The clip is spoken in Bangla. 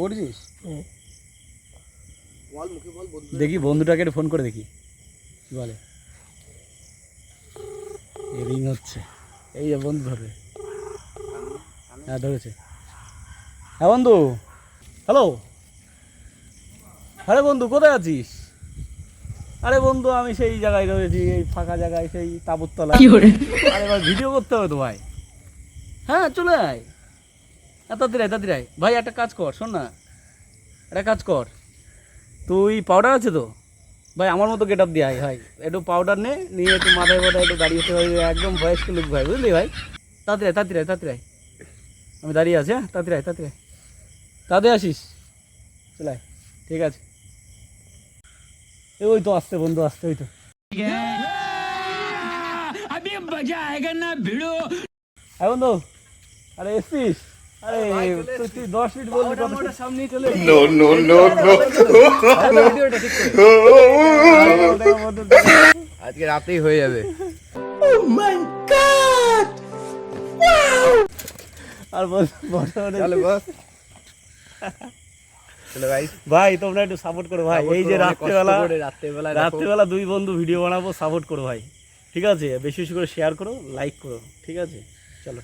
করেছিস? দেখি বন্ধুটাকে একটু ফোন করে দেখি কি বলে। রিং হচ্ছে, এই যে বন্ধু ধরবে। হ্যাঁ ধরেছে। হ্যাঁ বন্ধু, হ্যালো। আরে বন্ধু কোথায় আছিস? আরে বন্ধু আমি সেই জায়গায় রয়েছি, এই ফাঁকা জায়গায়, সেই তাঁবুর তলায়। আরে ভাই ভিডিও করতে হবে তো ভাই। হ্যাঁ চলে আয়, তাড়াতাড়ি আয় ভাই। একটা কাজ কর, শোন না, একটা কাজ কর, তুই পাউডার আছে তো ভাই? আমার মতো গেট আপ দিয়ে আয় ভাই। একটু পাউডার নিয়ে একটু মাথায় একটু দাঁড়িয়ে হতে হয়, একদম বয়স্ক লুক ভাই, বুঝলি ভাই? তাড়াতাড়ি আয়, আমি দাঁড়িয়ে আছি। হ্যাঁ তাড়াতাড়ি আসিস, চলে আয়। ঠিক আছে, ওই তো আসছে বন্ধু, আসছে ওই তো। হ্যাঁ বন্ধু, আরে এসছিস? আরে তুই 10 মিনিট বললি, সামনে চলে আজকে রাতেই হয়ে যাবে। আর চলো বস, চলো ভাই। ভাই তোমরা একটু সাপোর্ট করো ভাই। এই যে রাত্রেবেলা রাত্রেবেলা দুই বন্ধু ভিডিও বানাবো, সাপোর্ট করো ভাই। ঠিক আছে, বেশি বেশি করে শেয়ার করো, লাইক করো। ঠিক আছে, চলো।